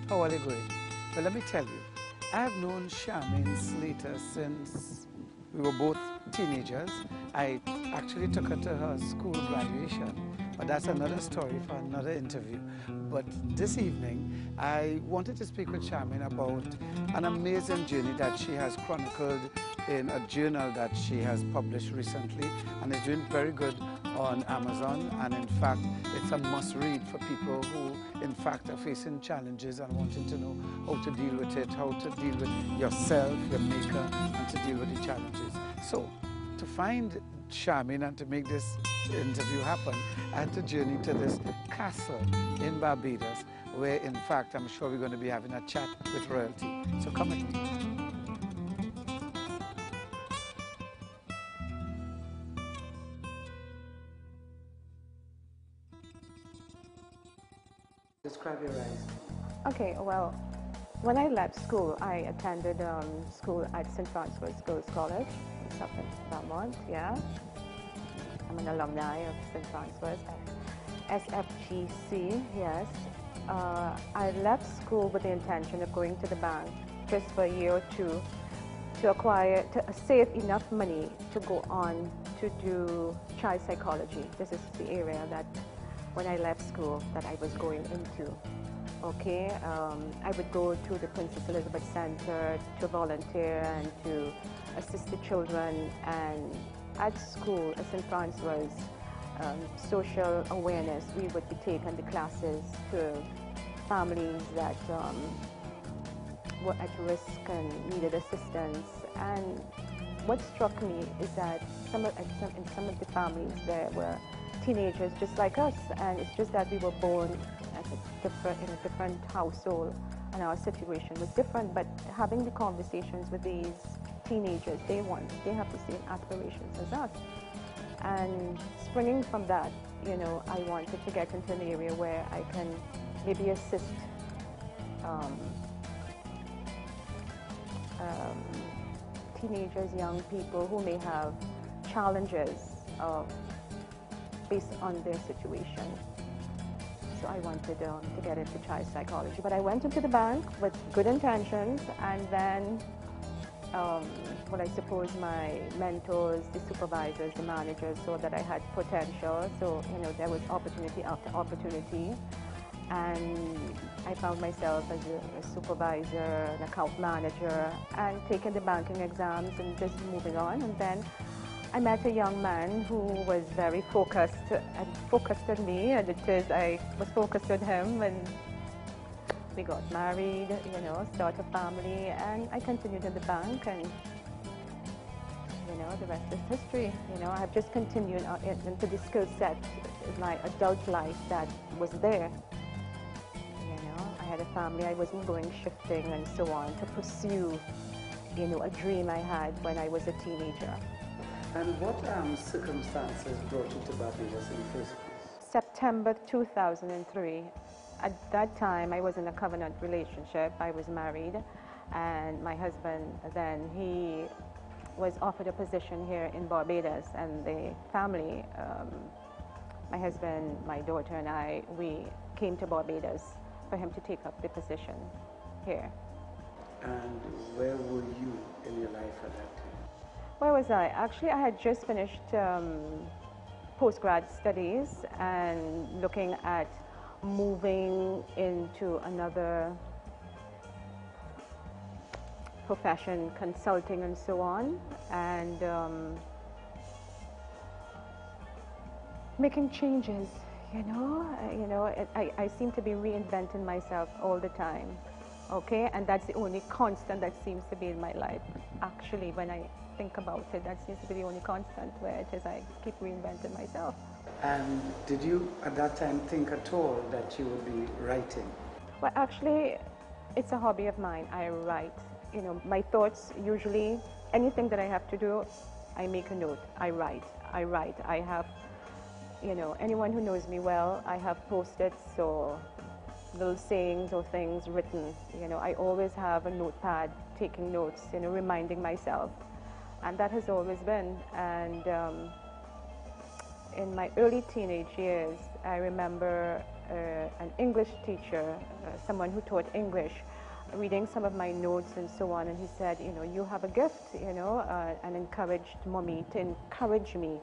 How are they going? Well, let me tell you, I've known Charmine Slater since we were both teenagers. I actually took her to her school graduation, but that's another story for another interview. But this evening, I wanted to speak with Charmine about an amazing journey that she has chronicled in a journal that she has published recently, and is doing very good on Amazon. And in fact, it's a must-read for people who, in fact, are facing challenges and wanting to know how to deal with it, how to deal with yourself, your maker, and to deal with the challenges. So, to find Charmine and to make this interview happen, I had to journey to this castle in Barbados, where, in fact, I'm sure we're going to be having a chat with royalty. So come with me. Describe your rise. Okay, well, when I left school, I attended school at St. Francis Girls College in Suffolk, Vermont, yeah. I'm an alumni of St. Francis, SFGC, yes. I left school with the intention of going to the bank just for a year or two to save enough money to go on to do child psychology. This is the area that when I left school that I was going into. Okay, I would go to the Princess Elizabeth Center to volunteer and to assist the children, and at school, at St. Francis, social awareness, we would be taking the classes to families that were at risk and needed assistance. And what struck me is that in some of the families there were teenagers just like us, and it's just that we were born in a different household and our situation was different. But having the conversations with these teenagers, they have the same aspirations as us. And springing from that, you know, I wanted to get into an area where I can maybe assist teenagers, young people who may have challenges based on their situation. So I wanted to get into child psychology. But I went into the bank with good intentions, and then well, I suppose my mentors, the supervisors, the managers saw that I had potential. So, you know, there was opportunity after opportunity. And I found myself as a supervisor, an account manager, and taking the banking exams and just moving on. And then I met a young man who was very focused on me, and I was focused on him, and we got married, you know, started a family, and I continued in the bank, and you know, the rest is history. You know, I have just continued into the skill set in my adult life that was there. You know, I had a family, I wasn't going shifting and so on to pursue, you know, a dream I had when I was a teenager. And what circumstances brought you to Barbados in the first place? September 2003. At that time, I was in a covenant relationship. I was married, and my husband then, he was offered a position here in Barbados, and the family, my husband, my daughter, and I, we came to Barbados for him to take up the position here. And where were you in your life at that time? Where was I? Actually, I had just finished postgrad studies and looking at moving into another profession, consulting and so on, and making changes. You know, I seem to be reinventing myself all the time. Okay, and that's the only constant that seems to be in my life. Actually, when I think about it, that seems to be the only constant, where it is I keep reinventing myself. And did you at that time think at all that you would be writing? Well, actually, it's a hobby of mine. I write. You know, my thoughts, usually anything that I have to do, I make a note. I write. I have, you know, anyone who knows me well, I have post-its or little sayings or things written. You know, I always have a notepad taking notes, you know, reminding myself. And that has always been. And in my early teenage years, I remember an English teacher, someone who taught English, reading some of my notes and so on, and he said, you know, you have a gift, you know, and encouraged Mommy to encourage me,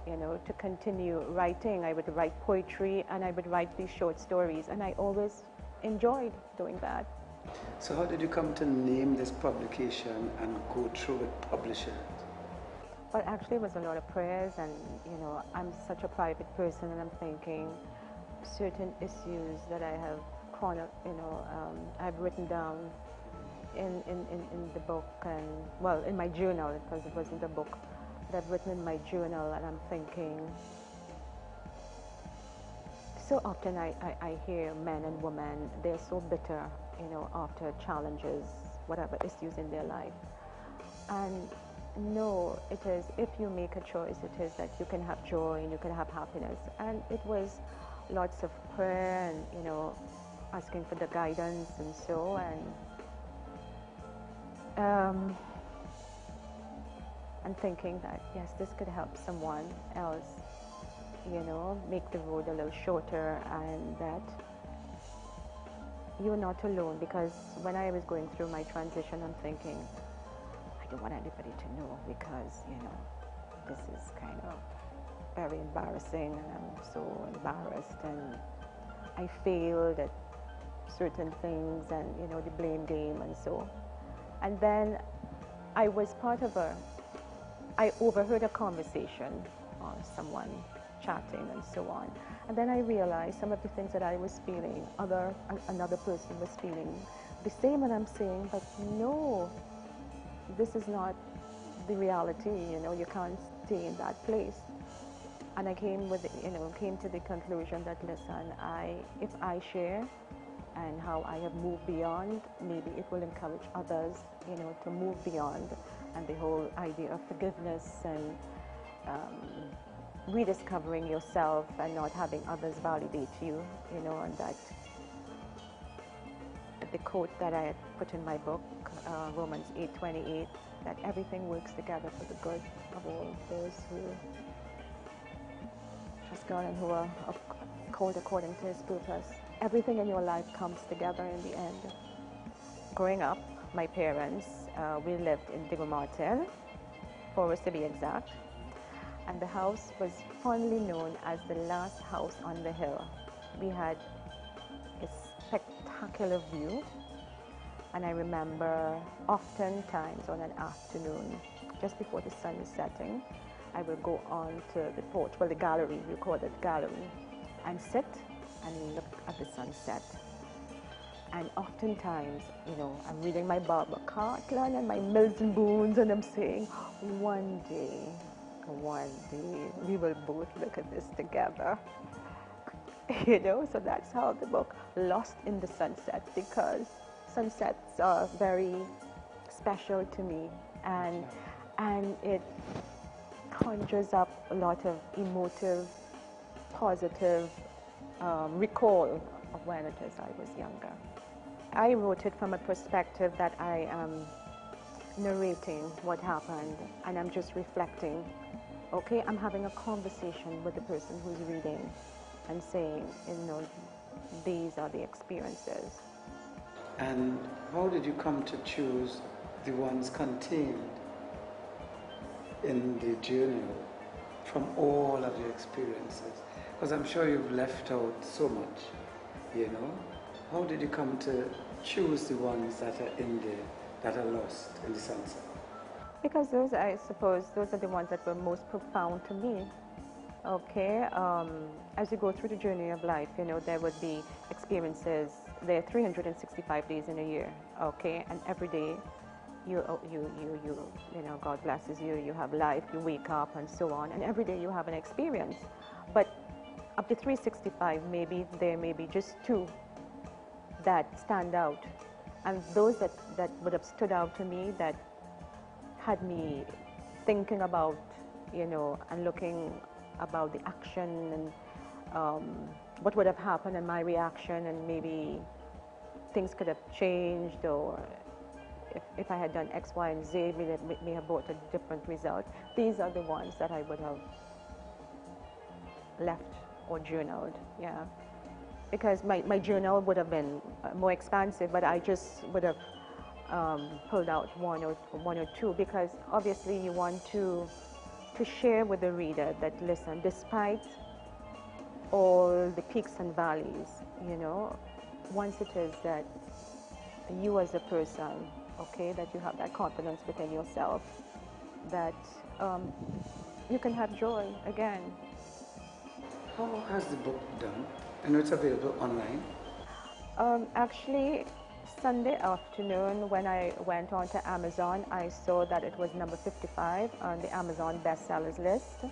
you know, to continue writing. I would write poetry and I would write these short stories, and I always enjoyed doing that. So how did you come to name this publication and go through with publishing it? Well, actually, it was a lot of prayers, and, you know, I'm such a private person, and I'm thinking certain issues that I have I've written down in the book, and, well, in my journal, because it wasn't a book, but I've written in my journal, and I'm thinking, so often I hear men and women, they're so bitter, you know, after challenges, whatever issues in their life. And no, it is, if you make a choice, it is that you can have joy and you can have happiness. And it was lots of prayer and, you know, asking for the guidance and so, and thinking that, yes, this could help someone else, you know, make the road a little shorter, and that you're not alone. Because when I was going through my transition, I'm thinking, I don't want anybody to know, because, you know, this is kind of very embarrassing, and I'm so embarrassed, and I failed at certain things, and, you know, the blame game and so. And then I was part of I overheard a conversation on someone chatting and so on. And then I realized some of the things that I was feeling, another person was feeling the same, and I'm saying, but no, this is not the reality, you know, you can't stay in that place. And I came to the conclusion that, listen, if I share and how I have moved beyond, maybe it will encourage others, you know, to move beyond, and the whole idea of forgiveness and rediscovering yourself and not having others validate you, you know, and that the quote that I had put in my book, Romans 8:28, that everything works together for the good of all those who trust God and who are called according to His purpose. Everything in your life comes together in the end. Growing up, my parents, we lived in Diego Martel, Forest to be exact, and the house was fondly known as the last house on the hill. We had a spectacular view, and I remember oftentimes on an afternoon, just before the sun is setting, I will go on to the porch, well, the gallery, we call it gallery, and sit and look at the sunset. And oftentimes, you know, I'm reading my Barbara Cartland and my Mills and Boons, and I'm saying, one day, we will both look at this together. You know, so that's how the book Lost in the Sunset, because sunsets are very special to me, and it conjures up a lot of emotive, positive recall of when it is I was younger. I wrote it from a perspective that I am narrating what happened, and I'm just reflecting. Okay, I'm having a conversation with the person who's reading and saying, you know, these are the experiences. And how did you come to choose the ones contained in the journal from all of your experiences? Because I'm sure you've left out so much, you know. How did you come to choose the ones that are in there, that are lost in the sunset? Because those, I suppose, those are the ones that were most profound to me. Okay, as you go through the journey of life, you know, there would be experiences. There are 365 days in a year, okay, and every day you know, God blesses you, you have life, you wake up and so on, and every day you have an experience. But of the 365, maybe there may be just two that stand out, and those that would have stood out to me, that had me thinking about, you know, and looking about the action and what would have happened and my reaction, and maybe things could have changed, or if I had done X, Y, and Z, may have brought a different result. These are the ones that I would have left or journaled, yeah. because my journal would have been more expansive, but I just would have pulled out one or two, because obviously you want to share with the reader that, listen, despite all the peaks and valleys, you know, once it is that you as a person, okay, that you have that confidence within yourself, that you can have joy again. How has the book done? I know it's available online. Actually, Sunday afternoon when I went on to Amazon, I saw that it was number 55 on the Amazon bestsellers list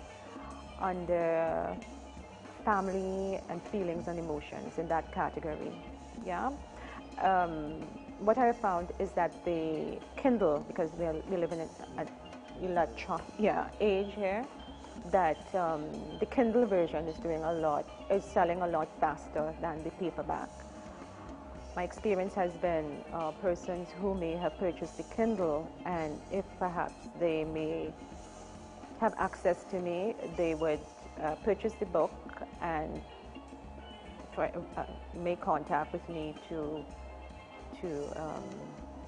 under family and feelings and emotions, in that category. Yeah. What I found is that the Kindle, because we live in an age here, that the Kindle version is selling a lot faster than the paperback. My experience has been persons who may have purchased the Kindle, and if perhaps they may have access to me, they would purchase the book and make contact with me to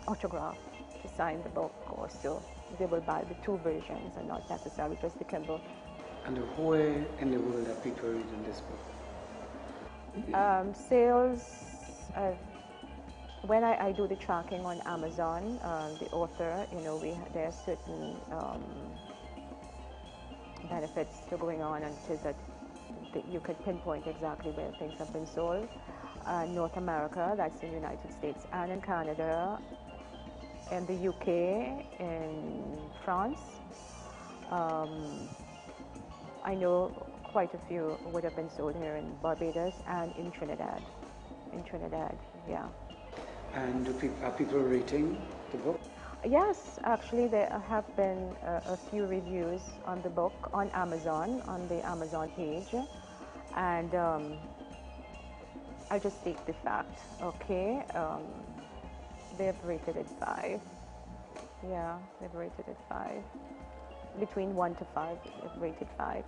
autograph, to sign the book, or so they will buy the two versions and not necessarily just the Kindle. And where in the world are people reading this book? Sales, when I do the tracking on Amazon, the author, you know, there are certain benefits to going on, and it is that you could pinpoint exactly where things have been sold. North America, that's in the United States and in Canada, in the UK, in France. I know quite a few would have been sold here in Barbados and in Trinidad. In Trinidad, yeah. And are people rating the book? Yes, actually there have been a few reviews on the book on Amazon, on the Amazon page, and I'll just state the fact, okay? They've rated it 5. Yeah, they've rated it 5. Between 1 to 5, they've rated 5.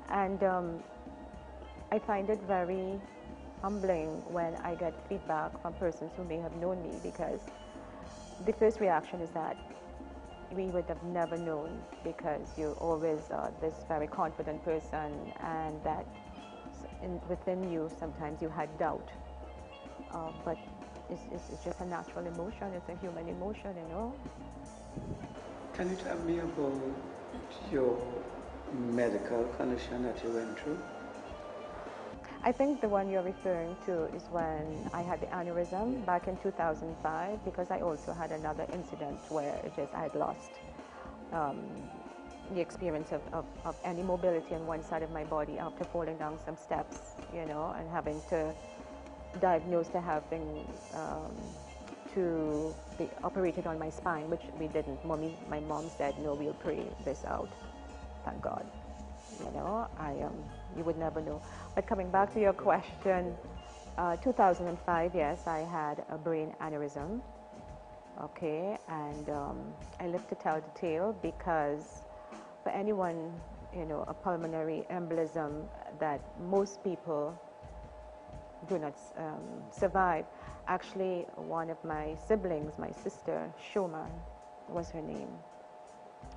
And I find it very humbling when I get feedback from persons who may have known me, because the first reaction is that we would have never known, because you always are this very confident person, and that within you sometimes you had doubt. But it's just a natural emotion, it's a human emotion, you know. Can you tell me about your medical condition that you went through? I think the one you're referring to is when I had the aneurysm back in 2005, because I also had another incident where I had lost the experience of any mobility on one side of my body after falling down some steps, you know, and having to diagnosed to having to be operated on my spine, which we didn't. My mom said, no, we'll pray this out. Thank God. You know, you would never know. But coming back to your question, 2005, yes, I had a brain aneurysm. Okay, and I live to tell the tale, because for anyone, you know, a pulmonary embolism that most people do not survive. Actually, one of my siblings, my sister, Shoma was her name.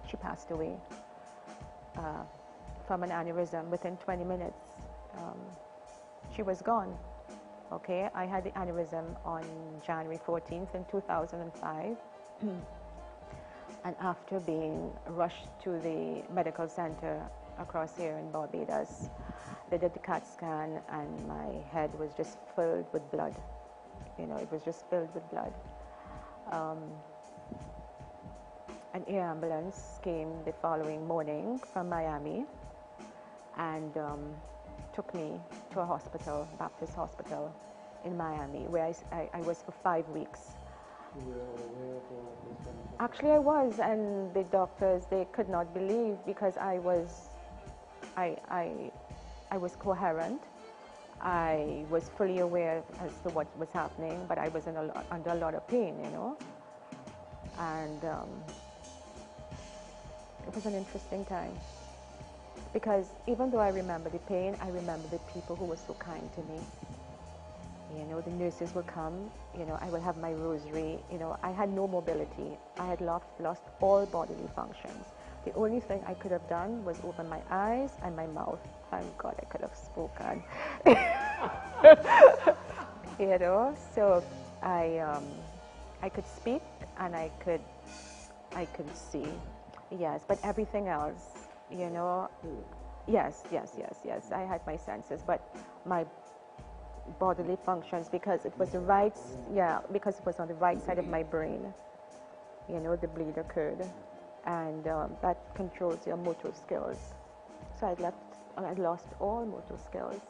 She passed away from an aneurysm within 20 minutes. She was gone. Okay, I had the aneurysm on January 14th in 2005. And after being rushed to the medical center across here in Barbados, they did the CAT scan, and my head was just filled with blood. You know, it was just filled with blood. An air ambulance came the following morning from Miami and took me to a hospital, Baptist Hospital in Miami, where I was for 5 weeks. You were aware of all of this? Actually, I was, and the doctors, they could not believe, because I was coherent. I was fully aware as to what was happening, but I was under a lot of pain, you know. And it was an interesting time, because even though I remember the pain, I remember the people who were so kind to me. You know, the nurses will come, you know, I will have my rosary, you know, I had no mobility. I had lost all bodily functions. The only thing I could have done was open my eyes and my mouth. Thank God I could have spoken. You know, so I could speak and I could see, yes, but everything else, you know, yes, I had my senses, but my bodily functions, because it was the right, because it was on the right side of my brain, you know, the bleed occurred, and that controls your motor skills. So I lost all motor skills.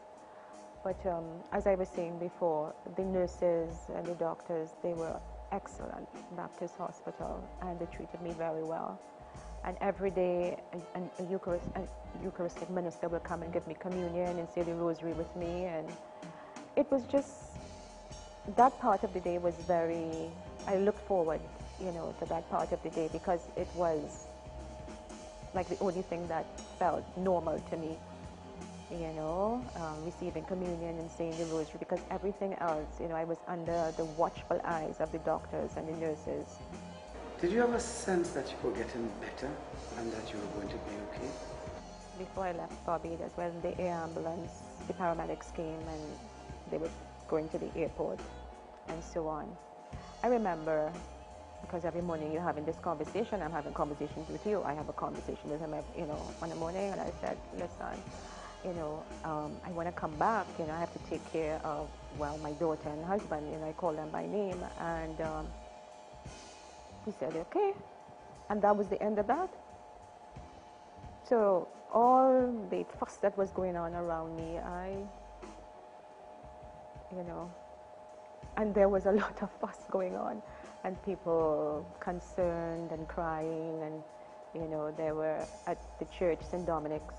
But as I was saying before, the nurses and the doctors, they were excellent, Baptist Hospital, and they treated me very well. And every day, a Eucharistic minister will come and give me communion and say the rosary with me, and it was just, that part of the day was very, I looked forward, you know, to that part of the day, because it was like the only thing that felt normal to me, you know, receiving communion and saying the rosary, because everything else, you know, I was under the watchful eyes of the doctors and the nurses. Did you have a sense that you were getting better and that you were going to be okay? Before I left Barbados, when the air ambulance, the paramedics came and they were going to the airport and so on. I remember, because every morning you're having this conversation, I'm having conversations with you. I have a conversation with him, you know, in the morning, and I said, listen, you know, I want to come back, you know, I have to take care of, well, my daughter and husband, you know, I call them by name, and he said, okay, and that was the end of that. So all the fuss that was going on around me, you know, and there was a lot of fuss going on, and people concerned and crying, and, you know, they were at the church, St. Dominic's,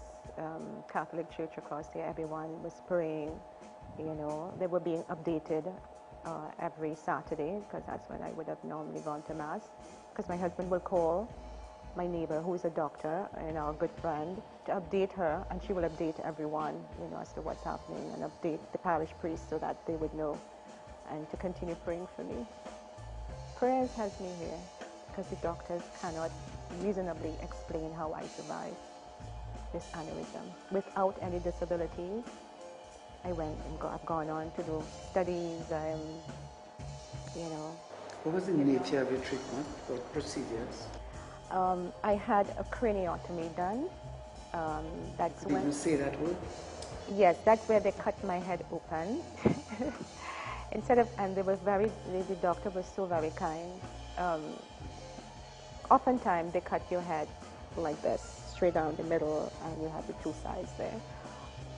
Catholic church across there, everyone was praying, you know, they were being updated every Saturday, because that's when I would have normally gone to Mass, because my husband will call my neighbor, who is a doctor and our good friend, to update her, and she will update everyone, you know, as to what's happening, and update the parish priest so that they would know, and to continue praying for me. Prayers has me here, because the doctors cannot reasonably explain how I survived this aneurysm. Without any disabilities, I went and I've gone on to do studies, you know. What was the nature of your treatment or procedures? I had a craniotomy done. That's Did when... you say that word? Yes, that's where they cut my head open. And they were the doctor was so very kind. Oftentimes they cut your head like this, straight down the middle, and you have the two sides there.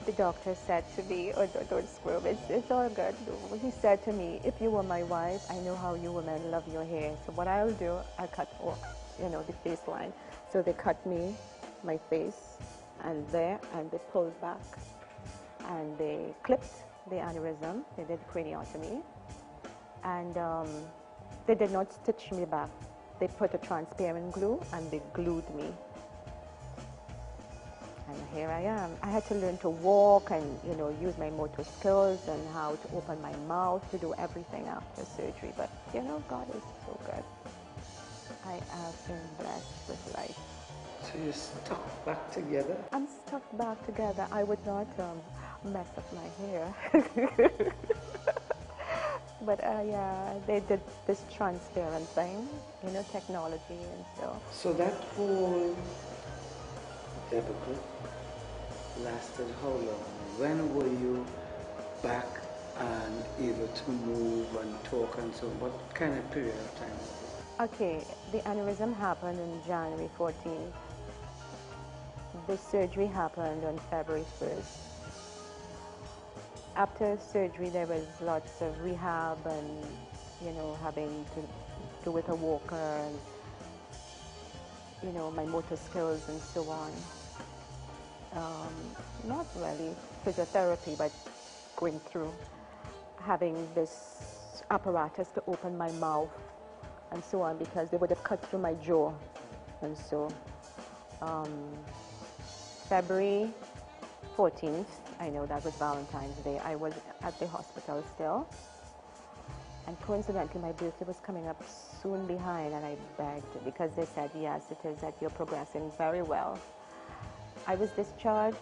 The doctor said to me, oh, don't squirm, it's all good. He said to me, if you were my wife, I know how you women love your hair. So what I'll do, I'll cut off, you know, the face line. So they cut me, my face, and there, and they pulled back. And they clipped the aneurysm, they did craniotomy. And they did not stitch me back. They put a transparent glue and they glued me. And here I am. I had to learn to walk and, you know, use my motor skills and how to open my mouth, to do everything after surgery. But, you know, God is so good. I have been blessed with life. So you're stuck back together? I'm stuck back together. I would not mess up my hair. But yeah, they did this transparent thing, you know, technology and so. So that whole debacle lasted how long? When were you back and able to move and talk and so on? What kind of period of time was it? Okay, the aneurysm happened on January 14th. The surgery happened on February 1st. After surgery, there was lots of rehab and, you know, having to do with a walker and, you know, my motor skills and so on. Not really physiotherapy, but going through having this apparatus to open my mouth and so on, because they would have cut through my jaw. And so February 14th, I know that was Valentine's Day. I was at the hospital still. And coincidentally, my birthday was coming up soon behind, and I begged because they said, yes, it is that you're progressing very well. I was discharged.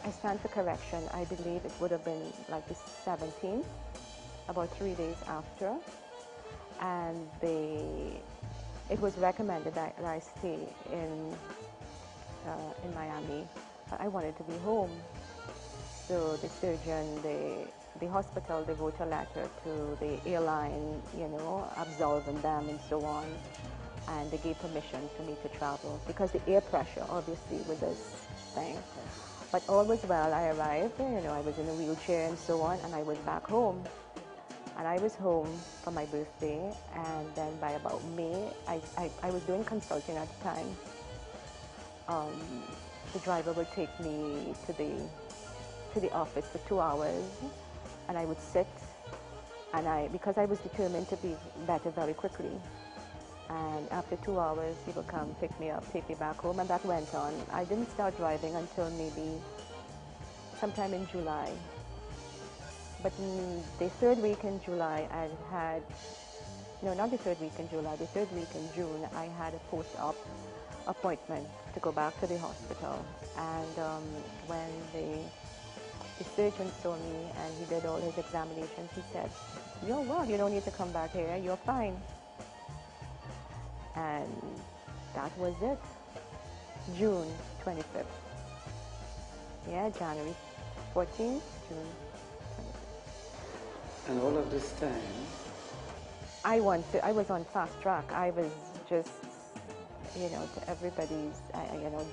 I stand for correction. I believe it would have been like the 17th, about 3 days after. And it was recommended that I stay in Miami. But I wanted to be home. So the surgeon, the hospital, they wrote a letter to the airline, you know, absolving them and so on. And they gave permission for me to travel because the air pressure obviously was this thing. But all was well. I arrived, you know, I was in a wheelchair and so on, and I was back home. And I was home for my birthday, and then by about May, I was doing consulting at the time. The driver would take me to the office for 2 hours, and I would sit, and because I was determined to be better very quickly. And after 2 hours, he would come pick me up, take me back home, and that went on. I didn't start driving until maybe sometime in July. But in the third week in July, no, not the third week in July, the third week in June, I had a post-op appointment to go back to the hospital. And when the surgeon saw me and he did all his examinations, he said, "You're well, you don't need to come back here, you're fine." And that was it. June 25th. Yeah, January 14th, June 25th. And all of this time? I was on fast track. I was just, you know, to everybody's, you know,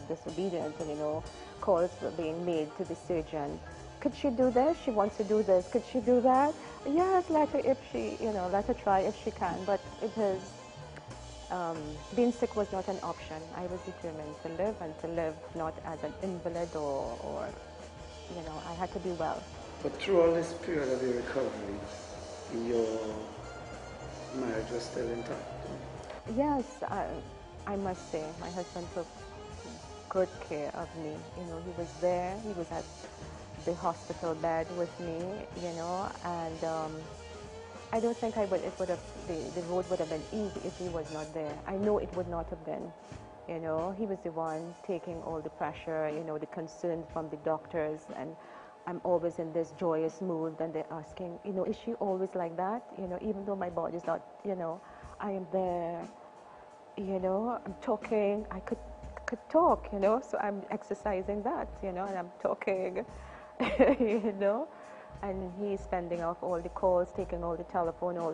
disobedience, and, you know, calls were being made to the surgeon. Could she do this? She wants to do this. Could she do that? Yes, let her if she, you know, let her try if she can. But it was, being sick was not an option. I was determined to live, and to live not as an invalid or you know, I had to be well. But through all this period of your recovery, your marriage was still intact? Yes, I must say, my husband took good care of me. You know, he was there. He was at the hospital bed with me, you know, and I don't think the road would have been easy if he was not there. I know it would not have been. You know, he was the one taking all the pressure, you know, the concern from the doctors, and I'm always in this joyous mood, and they're asking, you know, is she always like that? You know, even though my body's not, you know, I am there, you know, I'm talking, I could talk, you know, so I'm exercising that, you know, and I'm talking, you know. And he's spending off all the calls, taking all the telephone, all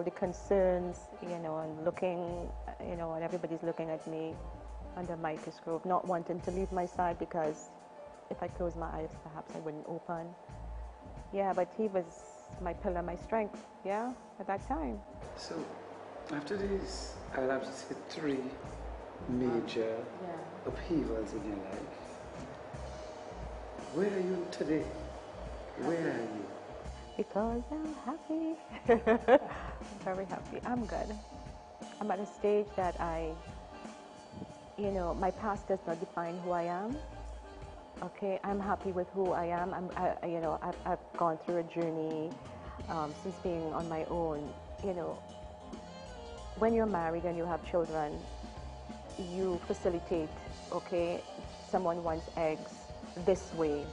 the concerns, you know, and looking, you know, and everybody's looking at me under a microscope, not wanting to leave my side because if I close my eyes, perhaps I wouldn't open. Yeah, but he was my pillar, my strength, yeah, at that time. So, after these, I'll have to say 3 major upheavals in your life, where are you today? Where are you? Because I'm happy. I'm very happy. I'm good. I'm at a stage that you know, my past does not define who I am. Okay, I'm happy with who I am. You know, I've gone through a journey since being on my own. You know, when you're married and you have children, you facilitate. Okay, someone wants eggs this way,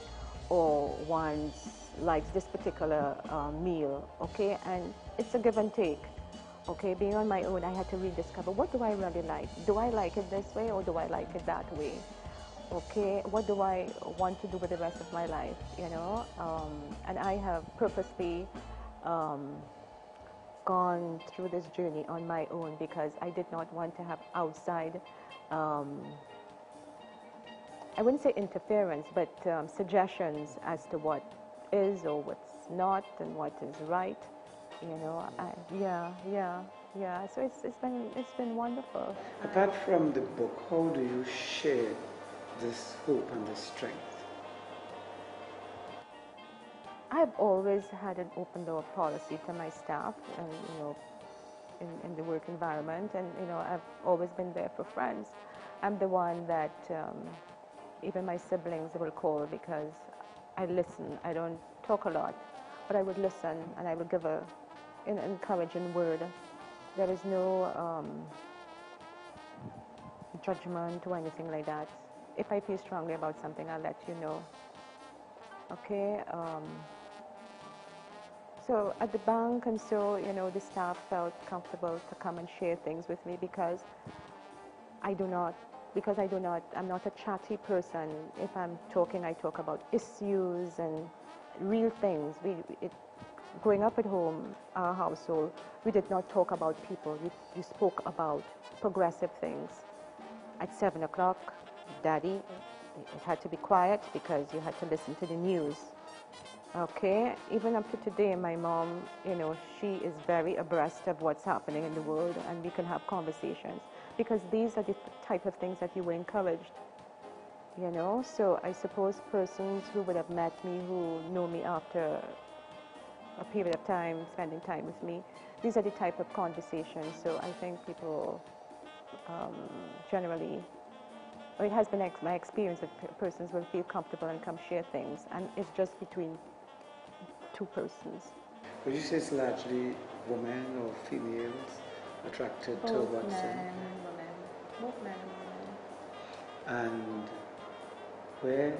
or wants likes this particular meal, okay, and it's a give and take. Okay, being on my own, I had to rediscover, what do I really like? Do I like it this way, or do I like it that way? Okay, what do I want to do with the rest of my life, you know? And I have purposely gone through this journey on my own because I did not want to have outside I wouldn't say interference, but suggestions as to what is or what's not and what is right. You know, yeah. So it's been wonderful. Apart from the book, how do you share this hope and this strength? I've always had an open door policy to my staff, and you know, in the work environment, and you know, I've always been there for friends. I'm the one that Even my siblings will call because I listen. I don't talk a lot, but I would listen and I would give an encouraging word. There is no judgment or anything like that. If I feel strongly about something, I'll let you know. Okay? So at the bank, and so, you know, the staff felt comfortable to come and share things with me because I'm not a chatty person. If I'm talking, I talk about issues and real things. Growing up at home, our household, we did not talk about people. We spoke about progressive things. At 7 o'clock, Daddy, it had to be quiet because you had to listen to the news. Okay, even up to today, my mom, you know, she is very abreast of what's happening in the world, and we can have conversations because these are the type of things that you were encouraged, you know. So I suppose persons who would have met me, who know me after a period of time, spending time with me, these are the type of conversations. So I think people generally, or it has been my experience that persons will feel comfortable and come share things, and it's just between two persons. Would you say it's largely women or females attracted to what's in? Both men and women. And where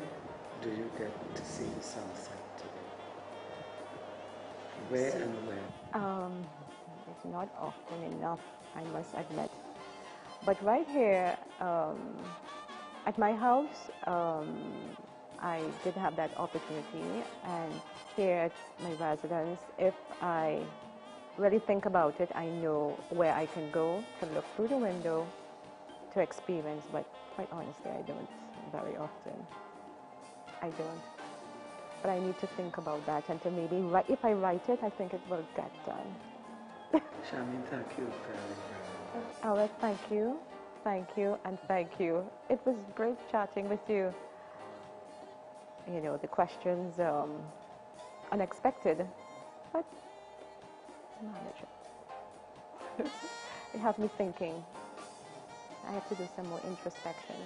do you get to see the sunset today? Where and when? It's not often enough, I must admit. But right here, at my house, I did have that opportunity, and here at my residence, if I really think about it, I know where I can go to look through the window to experience, but quite honestly, I don't very often. I don't. But I need to think about that, and to maybe, if I write it, I think it will get done. Charmine, thank you very much. Errol, thank you, and thank you. It was great chatting with you. You know, the questions, unexpected, but manageable. They have me thinking. I have to do some more introspection.